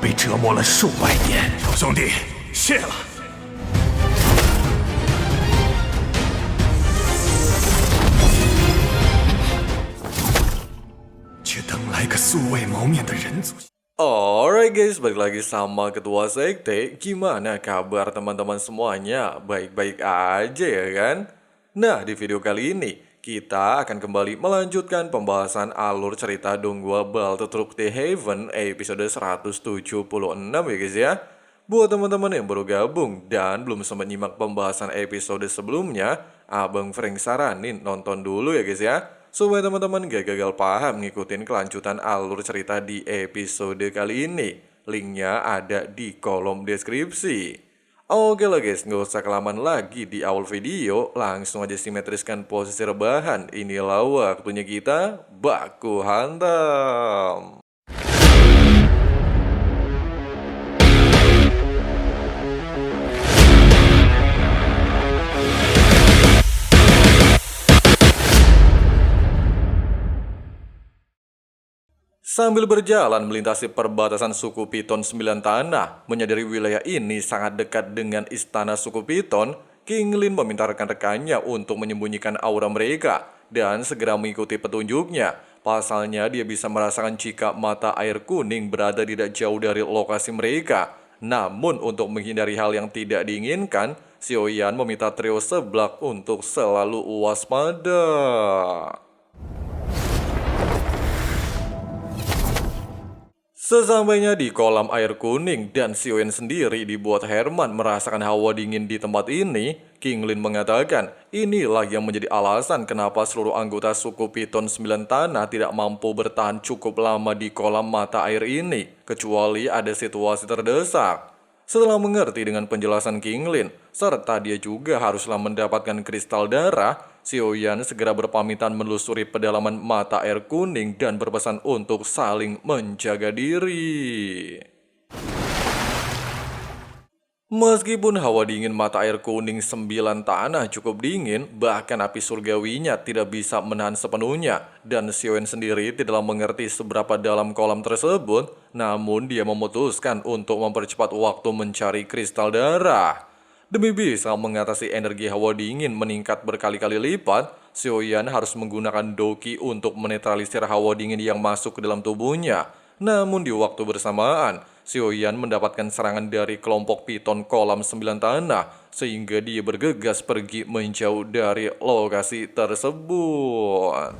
被折磨了数百年。小兄弟，谢了。却等来个素未谋面的人族。 Alright guys, balik lagi sama Ketua Sekte. Gimana kabar teman-teman semuanya? Baik-baik aja ya kan? Nah, di video kali ini kita akan kembali melanjutkan pembahasan alur cerita Donggua Ball to Truth the Heaven episode 176 ya guys ya. Buat teman-teman yang baru gabung dan belum sempat nyimak pembahasan episode sebelumnya, Abang Frank saranin nonton dulu ya guys ya, supaya teman-teman gak gagal paham ngikutin kelanjutan alur cerita di episode kali ini. Linknya ada di kolom deskripsi. Oke lah guys, gak usah kelamaan lagi di awal video, langsung aja simetriskan posisi rebahan. Inilah waktunya kita baku hantam. Sambil berjalan melintasi perbatasan suku Piton 9 Tanah, menyadari wilayah ini sangat dekat dengan istana suku Piton, King Lin meminta rekan-rekannya untuk menyembunyikan aura mereka dan segera mengikuti petunjuknya. Pasalnya dia bisa merasakan jika mata air kuning berada tidak jauh dari lokasi mereka. Namun untuk menghindari hal yang tidak diinginkan, Xiaoyan meminta trio seblak untuk selalu waspada. Sesampainya di kolam air kuning dan Xiaoyan sendiri dibuat Herman merasakan hawa dingin di tempat ini, King Lin mengatakan inilah yang menjadi alasan kenapa seluruh anggota suku Piton 9 Tanah tidak mampu bertahan cukup lama di kolam mata air ini, kecuali ada situasi terdesak. Setelah mengerti dengan penjelasan King Lin, serta dia juga haruslah mendapatkan kristal darah, Xiaoyan segera berpamitan menelusuri pedalaman mata air kuning dan berpesan untuk saling menjaga diri. Meskipun hawa dingin mata air kuning 9 Tanah cukup dingin, bahkan api surgawinya tidak bisa menahan sepenuhnya, dan Xiaoyan sendiri tidak mengerti seberapa dalam kolam tersebut, namun dia memutuskan untuk mempercepat waktu mencari kristal darah. Demi bisa mengatasi energi hawa dingin meningkat berkali-kali lipat, Xiaoyan harus menggunakan doki untuk menetralisir hawa dingin yang masuk ke dalam tubuhnya. Namun di waktu bersamaan, Xiaoyan mendapatkan serangan dari kelompok Piton kolam 9 Tanah, sehingga dia bergegas pergi menjauh dari lokasi tersebut.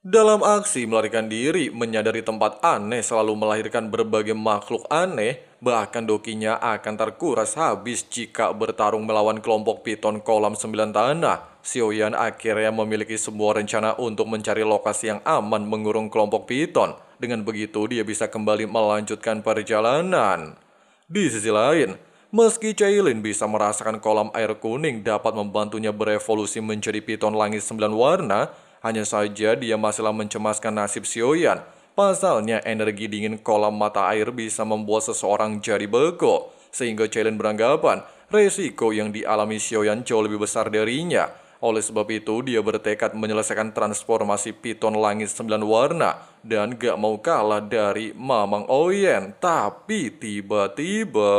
Dalam aksi melarikan diri, menyadari tempat aneh selalu melahirkan berbagai makhluk aneh, bahkan dokinya akan terkuras habis jika bertarung melawan kelompok Piton kolam 9 Tanah. Xiaoyan akhirnya memiliki sebuah rencana untuk mencari lokasi yang aman mengurung kelompok Piton. Dengan begitu dia bisa kembali melanjutkan perjalanan. Di sisi lain, meski Cailin bisa merasakan kolam air kuning dapat membantunya berevolusi menjadi Piton langit 9 warna, hanya saja dia masihlah mencemaskan nasib Xiaoyan. Pasalnya energi dingin kolam mata air bisa membuat seseorang jadi beku, sehingga Cailin beranggapan resiko yang dialami Xiaoyan jauh lebih besar darinya. Oleh sebab itu dia bertekad menyelesaikan transformasi Piton langit 9 warna dan gak mau kalah dari Mamang Oyen. Tapi tiba-tiba...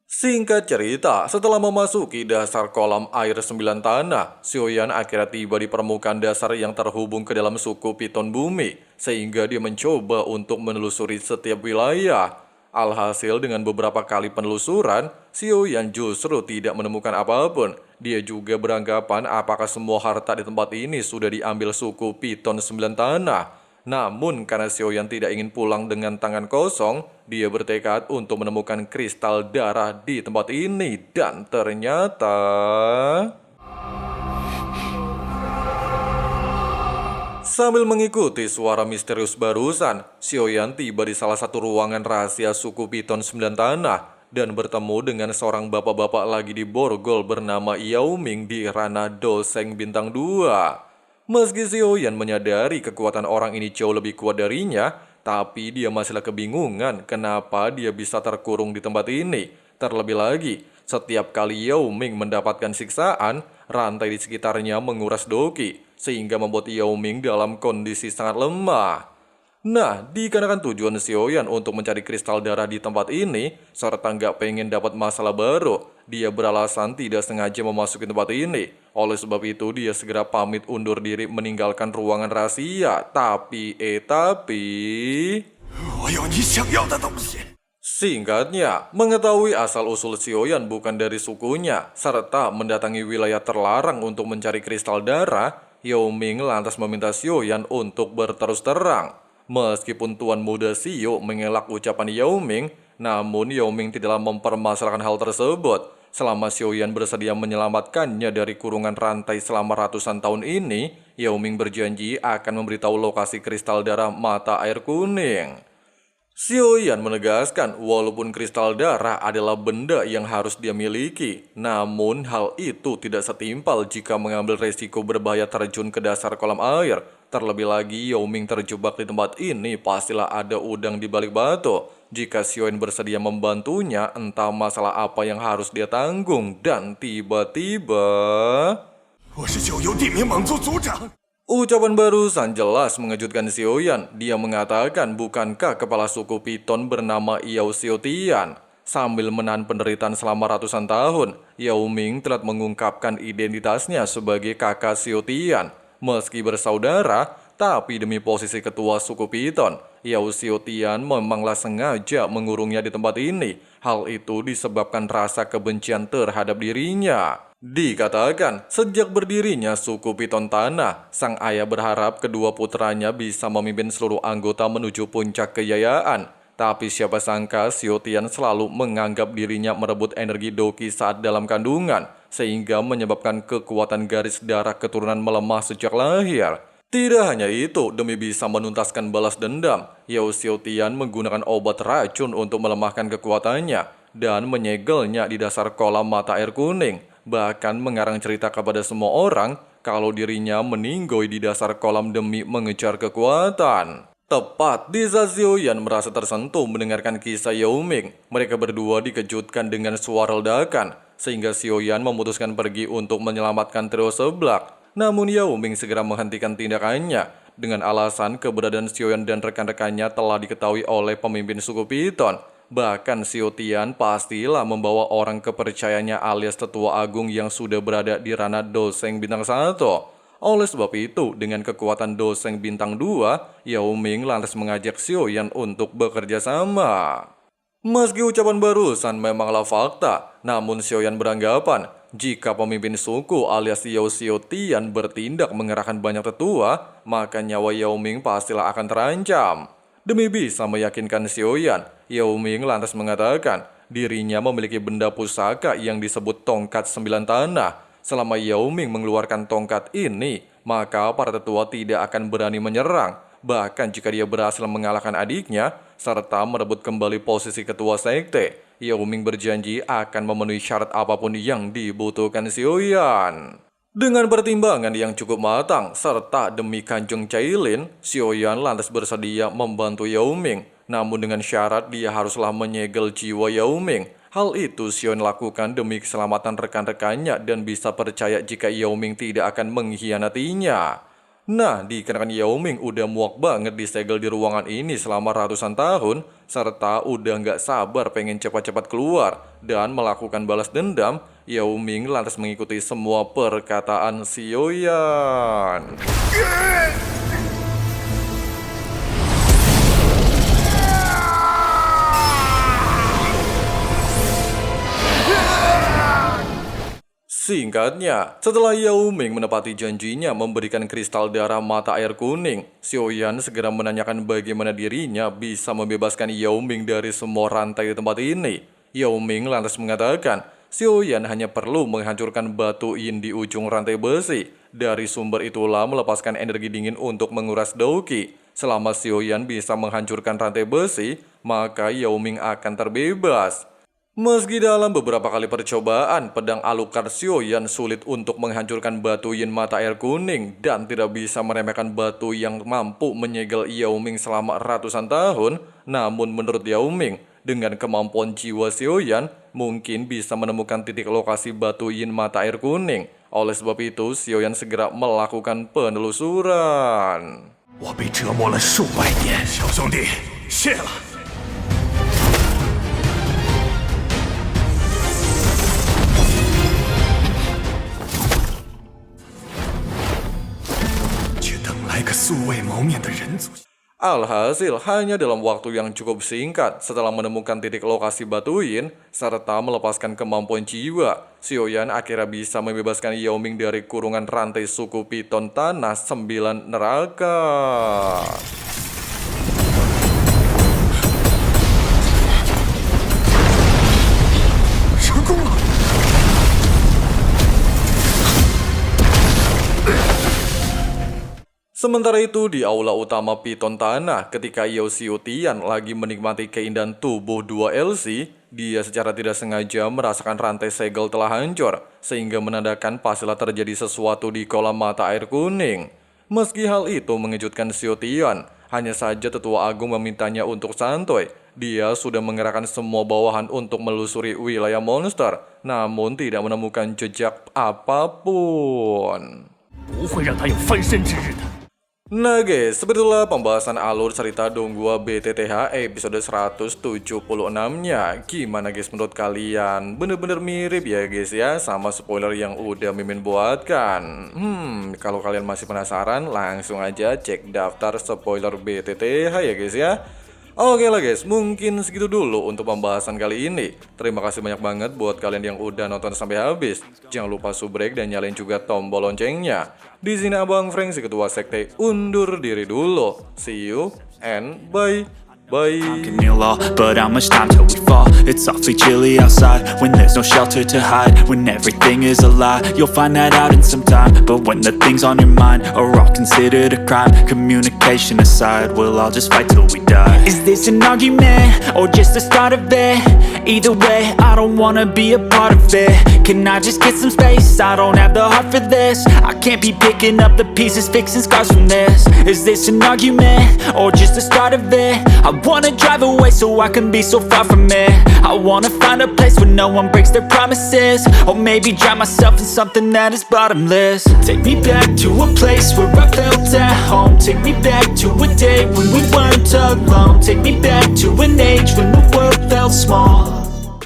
Singkat cerita, setelah memasuki dasar kolam air 9 Tanah, Xiaoyan akhirnya tiba di permukaan dasar yang terhubung ke dalam suku Piton Bumi, sehingga dia mencoba untuk menelusuri setiap wilayah. Alhasil dengan beberapa kali penelusuran, Xiaoyan justru tidak menemukan apapun. Dia juga beranggapan apakah semua harta di tempat ini sudah diambil suku Piton 9 Tanah. Namun karena Xiaoyan tidak ingin pulang dengan tangan kosong, dia bertekad untuk menemukan kristal darah di tempat ini. Dan ternyata... Sambil mengikuti suara misterius barusan, Xiaoyan tiba di salah satu ruangan rahasia suku Piton 9 Tanah dan bertemu dengan seorang bapak-bapak lagi di borgol bernama Yao Ming di ranah Doseng Bintang 2. Meski Xiaoyan menyadari kekuatan orang ini jauh lebih kuat darinya, tapi dia masihlah kebingungan kenapa dia bisa terkurung di tempat ini. Terlebih lagi, setiap kali Yao Ming mendapatkan siksaan, rantai di sekitarnya menguras doki. sehingga membuat Yao Ming dalam kondisi sangat lemah. Nah, dikarenakan tujuan Xiaoyan untuk mencari kristal darah di tempat ini, serta nggak pengen dapat masalah baru, dia beralasan tidak sengaja memasuki tempat ini. Oleh sebab itu, dia segera pamit undur diri meninggalkan ruangan rahasia. Tapi... 我有你想要的东西。 Singkatnya, mengetahui asal-usul Xiaoyan bukan dari sukunya, serta mendatangi wilayah terlarang untuk mencari kristal darah, Yao Ming lantas meminta Xiaoyan untuk berterus terang. Meskipun Tuan Muda Xiao mengelak ucapan Yao Ming, namun Yao Ming tidaklah mempermasalahkan hal tersebut. Selama Xiaoyan bersedia menyelamatkannya dari kurungan rantai selama ratusan tahun ini, Yao Ming berjanji akan memberitahu lokasi kristal darah mata air kuning. Xiaoyan menegaskan walaupun kristal darah adalah benda yang harus dia miliki, namun hal itu tidak setimpal jika mengambil resiko berbahaya terjun ke dasar kolam air. Terlebih lagi, Yao Ming terjebak di tempat ini pastilah ada udang di balik batu. Jika Xiaoyan bersedia membantunya, entah masalah apa yang harus dia tanggung. Dan tiba-tiba... 我是九幽地冥猛族族长。 Ucapan barusan jelas mengejutkan Xiaoyan. Dia mengatakan bukankah kepala suku Piton bernama Yao Xiaotian. Sambil menahan penderitaan selama ratusan tahun, Yao Ming telah mengungkapkan identitasnya sebagai kakak Xiaotian. Meski bersaudara, tapi demi posisi ketua suku Piton, Yao Xiaotian memanglah sengaja mengurungnya di tempat ini. Hal itu disebabkan rasa kebencian terhadap dirinya. Dikatakan, sejak berdirinya suku Piton Tanah, sang ayah berharap kedua putranya bisa memimpin seluruh anggota menuju puncak kejayaan. Tapi siapa sangka Xiaotian selalu menganggap dirinya merebut energi Doqi saat dalam kandungan, sehingga menyebabkan kekuatan garis darah keturunan melemah sejak lahir. Tidak hanya itu, demi bisa menuntaskan balas dendam, Yao Xiaotian menggunakan obat racun untuk melemahkan kekuatannya dan menyegelnya di dasar kolam mata air kuning. Bahkan mengarang cerita kepada semua orang kalau dirinya meninggoy di dasar kolam demi mengejar kekuatan. Tepat di saat Xiaoyan merasa tersentuh mendengarkan kisah Yao Ming, mereka berdua dikejutkan dengan suara ledakan, sehingga Xiaoyan memutuskan pergi untuk menyelamatkan trio seblak. Namun Yao Ming segera menghentikan tindakannya dengan alasan keberadaan Xiaoyan dan rekan-rekannya telah diketahui oleh pemimpin suku Piton. Bahkan Xiaotian pastilah membawa orang kepercayaannya alias tetua agung yang sudah berada di ranah Doseng Bintang 1. Oleh sebab itu, dengan kekuatan Doseng Bintang 2, Yao Ming lantas mengajak Xiaoyan untuk bekerja sama. Meski ucapan barusan memanglah fakta, namun Xiaoyan beranggapan jika pemimpin suku alias Yao Xiaotian bertindak mengerahkan banyak tetua, maka nyawa Yao Ming pastilah akan terancam. Demi bisa meyakinkan Xiaoyan, Yao Ming lantas mengatakan dirinya memiliki benda pusaka yang disebut tongkat 9 tanah. Selama Yao Ming mengeluarkan tongkat ini, maka para tetua tidak akan berani menyerang. Bahkan jika dia berhasil mengalahkan adiknya, serta merebut kembali posisi ketua sekte, Yao Ming berjanji akan memenuhi syarat apapun yang dibutuhkan Xiaoyan. Dengan pertimbangan yang cukup matang, serta demi Kanjeng Cailin, Xiaoyan lantas bersedia membantu Yao Ming. Namun dengan syarat dia haruslah menyegel jiwa Yao Ming. Hal itu Xiaoyan lakukan demi keselamatan rekan-rekannya dan bisa percaya jika Yao Ming tidak akan mengkhianatinya. Nah, dikarenakan Yao Ming udah muak banget disegel di ruangan ini selama ratusan tahun, serta udah nggak sabar pengen cepat-cepat keluar dan melakukan balas dendam, Yao Ming lantas mengikuti semua perkataan Xiaoyan. Singkatnya, setelah Yao Ming menepati janjinya memberikan kristal darah mata air kuning, Xiaoyan segera menanyakan bagaimana dirinya bisa membebaskan Yao Ming dari semua rantai di tempat ini. Yao Ming lantas mengatakan, Xiaoyan hanya perlu menghancurkan batu yin di ujung rantai besi. Dari sumber itulah melepaskan energi dingin untuk menguras Doqi. Selama Xiaoyan bisa menghancurkan rantai besi, maka Yao Ming akan terbebas. Meski dalam beberapa kali percobaan, pedang Alucard Xiaoyan sulit untuk menghancurkan batu yin mata air kuning dan tidak bisa meremehkan batu yang mampu menyegel Yao Ming selama ratusan tahun. Namun menurut Yao Ming, dengan kemampuan jiwa Xiaoyan, mungkin bisa menemukan titik lokasi batu yin mata air kuning. Oleh sebab itu, Xiaoyan segera melakukan penelusuran. 我被折磨了数百年，小兄弟，谢了。却等来个素未谋面的人族。 Alhasil, hanya dalam waktu yang cukup singkat setelah menemukan titik lokasi batuin serta melepaskan kemampuan jiwa, Xiaoyan akhirnya bisa membebaskan Yao Ming dari kurungan rantai suku Piton Tanah 9 Neraka. Sementara itu di aula utama Piton Tanah, ketika Yao Xiutian lagi menikmati keindahan tubuh dua LC, dia secara tidak sengaja merasakan rantai segel telah hancur, sehingga menandakan pastilah terjadi sesuatu di kolam mata air kuning. Meski hal itu mengejutkan Xiutian, hanya saja Tetua Agung memintanya untuk santuy. Dia sudah mengerahkan semua bawahan untuk melusuri wilayah monster, namun tidak menemukan jejak apapun. 不会让他有翻身之日的。 Nah guys, sebetulnya pembahasan alur cerita Donghua BTTH episode 176-nya. Gimana guys menurut kalian? Bener-bener mirip ya guys ya sama spoiler yang udah Mimin buatkan. Kalau kalian masih penasaran, langsung aja cek daftar spoiler BTTH ya guys ya. Oke lah guys, mungkin segitu dulu untuk pembahasan kali ini. Terima kasih banyak banget buat kalian yang udah nonton sampai habis. Jangan lupa subrek dan nyalain juga tombol loncengnya. Di sini Abang Frank si ketua sekte undur diri dulu. See you and bye. Bye. Can heal all, but how much time till we fall? It's awfully chilly outside when there's no shelter to hide. When everything is a lie, you'll find that out in some time. But when the things on your mind are all considered a crime, communication aside, we'll all just fight till we die. Is this an argument or just the start of it? Either way, I don't wanna be a part of it. Can I just get some space? I don't have the heart for this. I can't be picking up the pieces, fixing scars from this. Is this an argument or just the start of it? I wanna drive away so I can be so far from it. I wanna find a place where no one breaks their promises. Or maybe drown myself in something that is bottomless. Take me back to a place where I felt at home. Take me back to a day when we weren't alone. Take me back to an age when the world felt small.